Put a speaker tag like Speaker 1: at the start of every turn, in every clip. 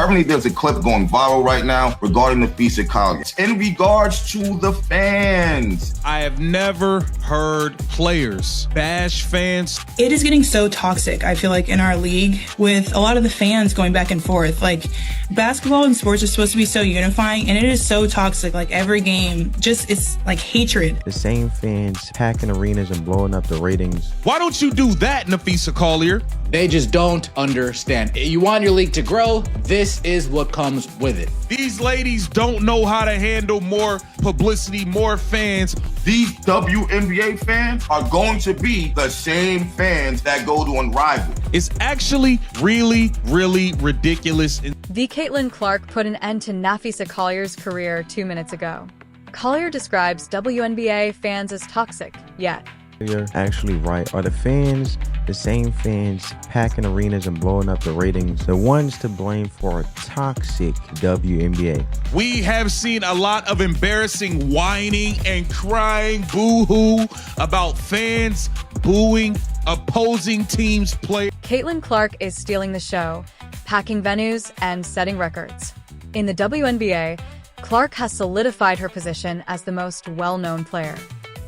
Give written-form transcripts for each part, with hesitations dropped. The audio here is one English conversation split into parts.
Speaker 1: Currently, there's a clip going viral right now regarding the Nafisa Collier. In regards to the fans.
Speaker 2: I have never heard players bash fans.
Speaker 3: It is getting so toxic, I feel like, in our league with a lot of the fans going back and forth. Like, basketball and sports are supposed to be so unifying, and it is so toxic. Like, every game, just, it's like hatred.
Speaker 4: The same fans packing arenas and blowing up the ratings.
Speaker 2: Why don't you do that, Nafisa Collier?
Speaker 5: They just don't understand. You want your league to grow, this is what comes with it.
Speaker 2: These ladies don't know how to handle more publicity, more fans.
Speaker 1: These WNBA fans are going to be the same fans that go to Unrivaled.
Speaker 2: It's actually really, really ridiculous.
Speaker 6: The Caitlin Clark put an end to Nafisa Collier's career 2 minutes ago. Collier describes WNBA fans as toxic, yet
Speaker 4: You're actually right. Are the fans the same fans packing arenas and blowing up the ratings, the ones to blame for a toxic WNBA?
Speaker 2: We have seen a lot of embarrassing whining and crying boo-hoo about fans booing opposing teams' play.
Speaker 6: Caitlin Clark is stealing the show, packing venues and setting records. In the WNBA, Clark has solidified her position as the most well-known player.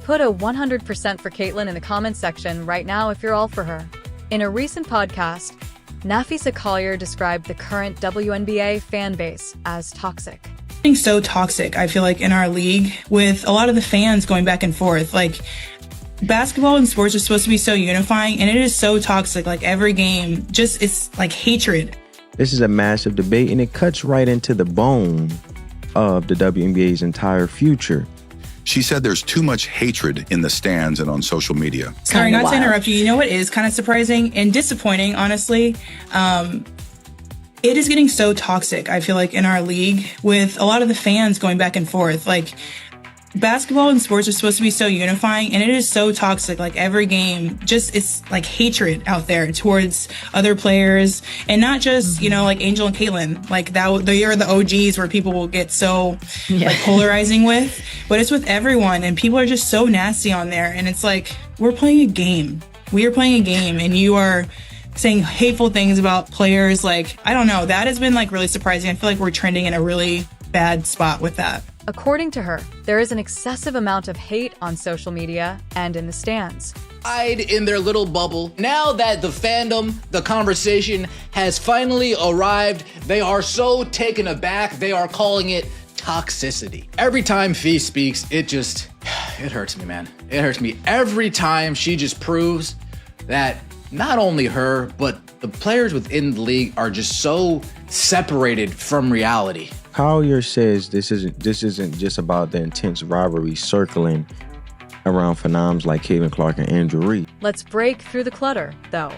Speaker 6: Put a 100% for Caitlin in the comments section right now if you're all for her. In a recent podcast, Nafisa Collier described the current WNBA fan base as toxic.
Speaker 3: It's so toxic, I feel like, in our league with a lot of the fans going back and forth. Like, basketball and sports are supposed to be so unifying, and it is so toxic. Like, every game, just, it's like hatred.
Speaker 4: This is a massive debate, and it cuts right into the bone of the WNBA's entire future.
Speaker 7: She said there's too much hatred in the stands and on social media.
Speaker 3: Sorry, not to interrupt you. You know what is kind of surprising and disappointing, honestly? It is getting so toxic, I feel like, in our league with a lot of the fans going back and forth. Like, basketball and sports are supposed to be so unifying, and it is so toxic. Like, every game, just, it's like hatred out there towards other players, and not just, you know, like Angel and Caitlin. Like, that they are the OGs where people will get so like polarizing with, but it's with everyone, and people are just so nasty on there. And it's like, we're playing a game. We are playing a game, and you are saying hateful things about players. Like, I don't know. That has been like really surprising. I feel like we're trending in a really bad spot with that.
Speaker 6: According to her, there is an excessive amount of hate on social media and in the stands.
Speaker 5: Hide in their little bubble. Now that the fandom, the conversation has finally arrived, they are so taken aback, they are calling it toxicity. Every time Fee speaks, it hurts me, man. It hurts me. Every time she just proves that not only her, but the players within the league are just so separated from reality.
Speaker 4: Collier says this isn't just about the intense rivalry circling around phenoms like Caitlin Clark and Andrew Reese.
Speaker 6: Let's break through the clutter, though.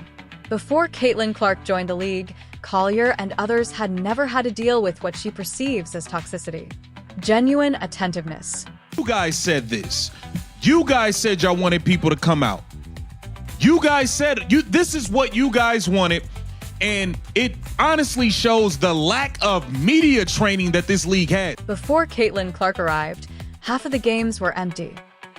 Speaker 6: Before Caitlin Clark joined the league, Collier and others had never had to deal with what she perceives as toxicity. Genuine attentiveness.
Speaker 2: You guys said this. You guys said y'all wanted people to come out. You guys said this is what you guys wanted. And it honestly shows the lack of media training that this league had.
Speaker 6: Before Caitlin Clark arrived, half of the games were empty.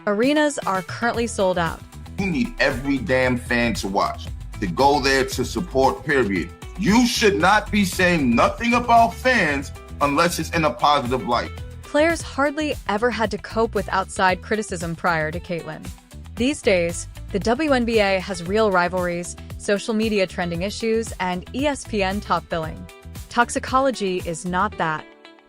Speaker 6: Arenas are currently sold out.
Speaker 1: You need every damn fan to watch, to go there to support, period. You should not be saying nothing about fans unless it's in a positive light.
Speaker 6: Players hardly ever had to cope with outside criticism prior to Caitlin. These days, the WNBA has real rivalries, social media trending issues, and ESPN top billing. Toxicology is not that.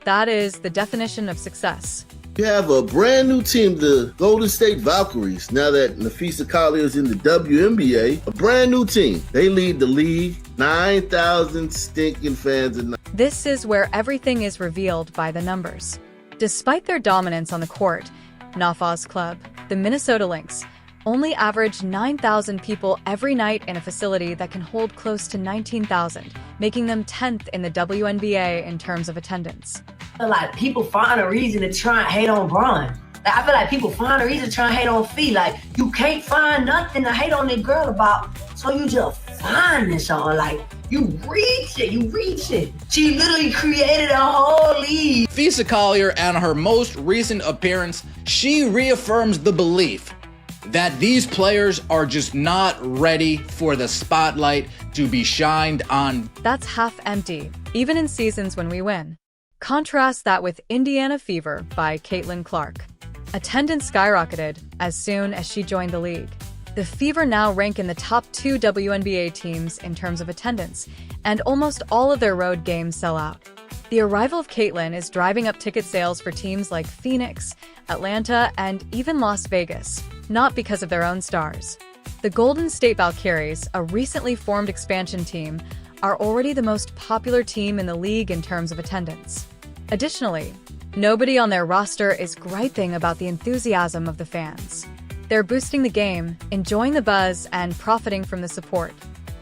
Speaker 6: That is the definition of success.
Speaker 8: You have a brand new team, the Golden State Valkyries. Now that Nafisa Collier is in the WNBA, a brand new team. They lead the league, 9,000 stinking fans.
Speaker 6: This is where everything is revealed by the numbers. Despite their dominance on the court, Nafa's club, the Minnesota Lynx, only average 9,000 people every night in a facility that can hold close to 19,000, making them 10th in the WNBA in terms of attendance.
Speaker 9: I feel like people find a reason to try and hate on Bron. I feel like people find a reason to try and hate on Fee. Like, you can't find nothing to hate on that girl about, so you just find this on. Like, you reach it. She literally created a whole league.
Speaker 5: Nafisa Collier, and her most recent appearance, she reaffirms the belief that these players are just not ready for the spotlight to be shined on.
Speaker 6: That's half empty, even in seasons when we win. Contrast that with Indiana Fever by Caitlin Clark. Attendance skyrocketed as soon as she joined the league. The Fever now rank in the top 2 WNBA teams in terms of attendance, and almost all of their road games sell out. The arrival of Caitlin is driving up ticket sales for teams like Phoenix, Atlanta, and even Las Vegas, not because of their own stars. The Golden State Valkyries, a recently formed expansion team, are already the most popular team in the league in terms of attendance. Additionally, nobody on their roster is griping about the enthusiasm of the fans. They're boosting the game, enjoying the buzz, and profiting from the support.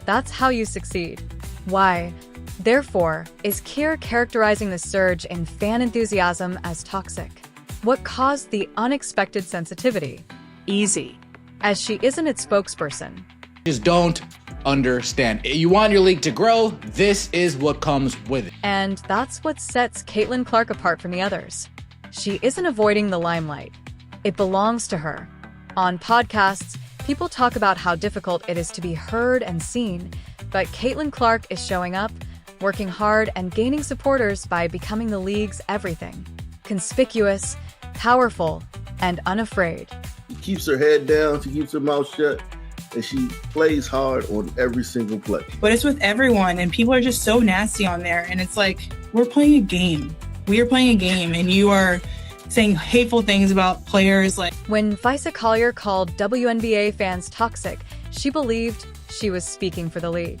Speaker 6: That's how you succeed. Why? Therefore, is Kier characterizing the surge in fan enthusiasm as toxic? What caused the unexpected sensitivity? Easy, as she isn't its spokesperson.
Speaker 5: Just don't understand. You want your league to grow, this is what comes with it.
Speaker 6: And that's what sets Caitlin Clark apart from the others. She isn't avoiding the limelight. It belongs to her. On podcasts, people talk about how difficult it is to be heard and seen, but Caitlin Clark is showing up, working hard, and gaining supporters by becoming the league's everything. Conspicuous, powerful, and unafraid.
Speaker 8: She keeps her head down, she keeps her mouth shut, and she plays hard on every single play.
Speaker 3: But it's with everyone, and people are just so nasty on there. And it's like, we're playing a game. We are playing a game, and you are saying hateful things about players. Like
Speaker 6: when Visa Collier called WNBA fans toxic, she believed she was speaking for the league.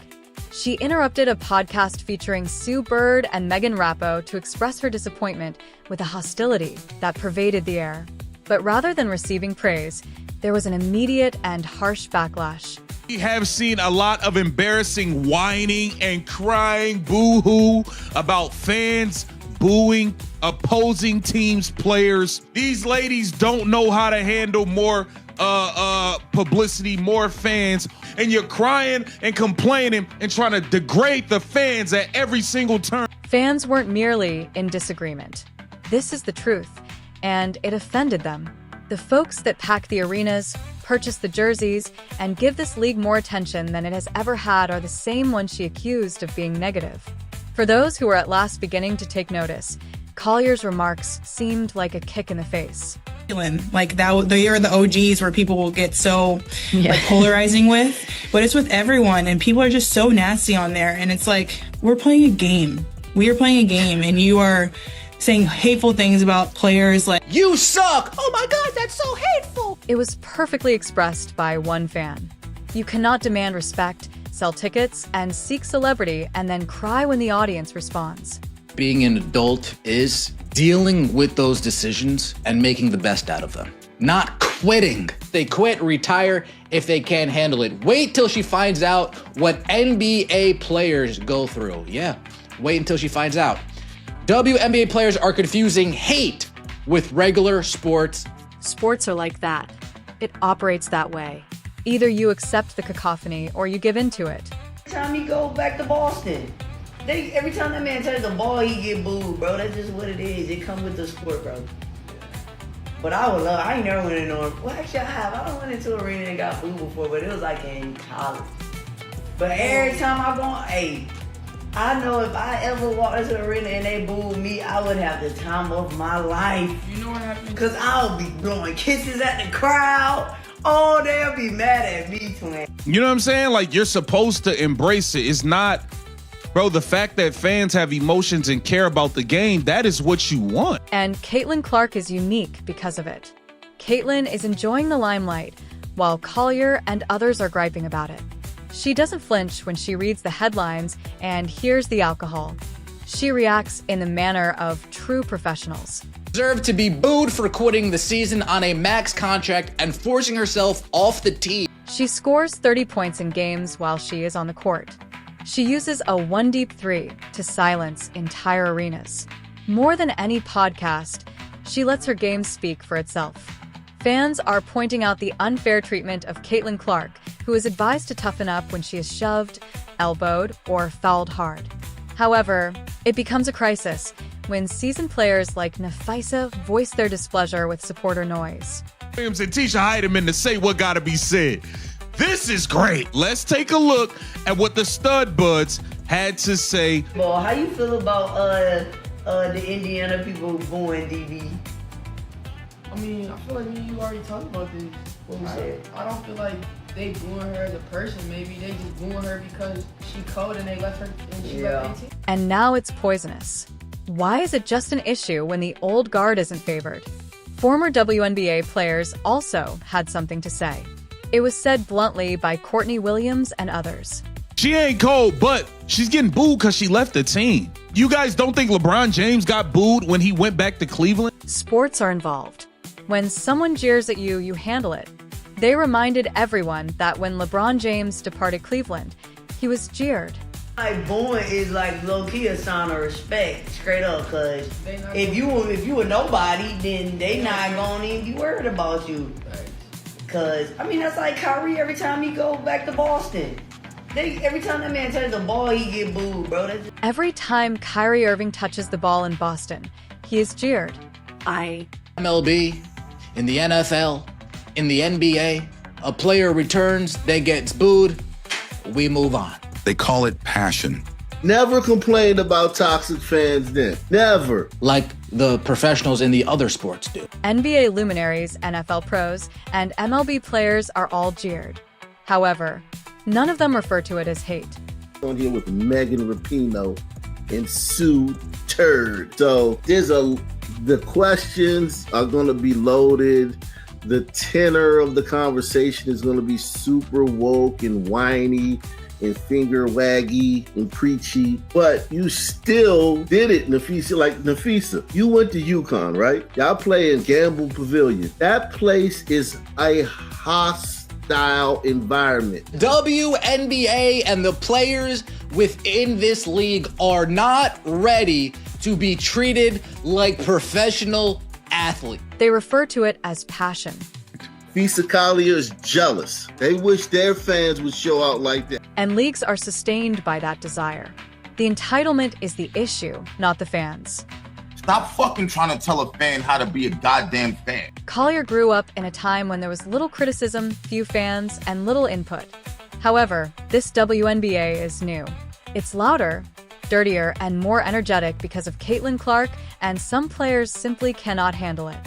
Speaker 6: She interrupted a podcast featuring Sue Bird and Megan Rapinoe to express her disappointment with the hostility that pervaded the air. But rather than receiving praise, there was an immediate and harsh backlash.
Speaker 2: We have seen a lot of embarrassing whining and crying boo-hoo about fans booing opposing teams' players. These ladies don't know how to handle more publicity, more fans, and you're crying and complaining and trying to degrade the fans at every single turn.
Speaker 6: Fans weren't merely in disagreement. This is the truth, and it offended them. The folks that pack the arenas, purchase the jerseys, and give this league more attention than it has ever had are the same ones she accused of being negative. For those who were at last beginning to take notice, Collier's remarks seemed like a kick in the face.
Speaker 3: Like that, they are the OGs where people will get so like polarizing with, but it's with everyone, and people are just so nasty on there. And it's like, we're playing a game. We are playing a game, and you are saying hateful things about players like,
Speaker 5: you suck! Oh my God, that's so hateful!
Speaker 6: It was perfectly expressed by one fan. You cannot demand respect, sell tickets, and seek celebrity, and then cry when the audience responds.
Speaker 5: Being an adult is dealing with those decisions and making the best out of them. Not quitting. They quit, retire if they can't handle it. Wait till she finds out what NBA players go through. Yeah, wait until she finds out. WNBA players are confusing hate with regular sports.
Speaker 6: Sports are like that. It operates that way. Either you accept the cacophony or you give in to it.
Speaker 9: Every time he go back to Boston, every time that man touches the ball, he get booed, bro. That's just what it is. It come with the sport, bro. But I ain't never went into well, actually I have. I went into an arena and got booed before, but it was like in college. But every time I go, hey, I know if I ever walked into the arena and they booed me, I would have the time of my life.
Speaker 3: you know what happened?
Speaker 9: Because I'll be blowing kisses at the crowd. Oh, they'll be mad at me, twin.
Speaker 2: You know what I'm saying? Like, you're supposed to embrace it. It's not, bro, the fact that fans have emotions and care about the game, that is what you want.
Speaker 6: And Caitlin Clark is unique because of it. Caitlin is enjoying the limelight, while Collier and others are griping about it. She doesn't flinch when she reads the headlines and hears the alcohol. She reacts in the manner of true professionals.
Speaker 5: Deserved to be booed for quitting the season on a max contract and forcing herself off the team.
Speaker 6: She scores 30 points in games while she is on the court. She uses a one-deep three to silence entire arenas. More than any podcast, she lets her game speak for itself. Fans are pointing out the unfair treatment of Caitlin Clark, who is advised to toughen up when she is shoved, elbowed, or fouled hard. However, it becomes a crisis when seasoned players like Nafisa voice their displeasure with supporter noise.
Speaker 2: Williams and Tisha Heidemann to say what gotta be said. This is great. Let's take a look at what the stud buds had to say.
Speaker 9: Well, how you feel about the Indiana people booing DB?
Speaker 10: I mean, I feel like me and you already talked about this. What we said. I don't feel like they booing her as a person. Maybe they just booing her because she cold and they left her and she left 18.
Speaker 6: And now it's poisonous. Why is it just an issue when the old guard isn't favored? Former WNBA players also had something to say. It was said bluntly by Courtney Williams and others.
Speaker 2: She ain't cold, but she's getting booed because she left the team. You guys don't think LeBron James got booed when he went back to Cleveland?
Speaker 6: Sports are involved. When someone jeers at you, you handle it. They reminded everyone that when LeBron James departed Cleveland, he was jeered.
Speaker 9: Like booing is like low-key a sign of respect, straight up, cause if you a nobody, then they not gonna even be worried about you. Cause I mean that's like Kyrie every time he go back to Boston. Every time that man touches the ball, he get booed, bro.
Speaker 6: Every time Kyrie Irving touches the ball in Boston, he is jeered.
Speaker 5: MLB, in the NFL, in the NBA, a player returns, they gets booed, we move on.
Speaker 7: They call it passion.
Speaker 8: Never complained about toxic fans then. Never.
Speaker 5: Like the professionals in the other sports do.
Speaker 6: NBA luminaries, NFL pros, and MLB players are all jeered. However, none of them refer to it as hate.
Speaker 8: On here with Megan Rapinoe and Sue Turd. So the questions are going to be loaded. The tenor of the conversation is going to be super woke and whiny and finger waggy and preachy, but you still did it, Nafisa. Like Nafisa, you went to UConn, right? Y'all play in Gamble Pavilion. That place is a hostile environment.
Speaker 5: WNBA and the players within this league are not ready to be treated like professional athletes.
Speaker 6: They refer to it as passion.
Speaker 8: Nafisa Collier is jealous. They wish their fans would show out like that.
Speaker 6: And leagues are sustained by that desire. The entitlement is the issue, not the fans.
Speaker 1: Stop fucking trying to tell a fan how to be a goddamn fan.
Speaker 6: Collier grew up in a time when there was little criticism, few fans, and little input. However, this WNBA is new. It's louder, dirtier, and more energetic because of Caitlin Clark, and some players simply cannot handle it.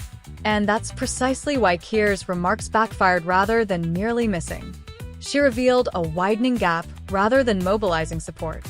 Speaker 6: And that's precisely why Kier's remarks backfired rather than merely missing. She revealed a widening gap rather than mobilizing support.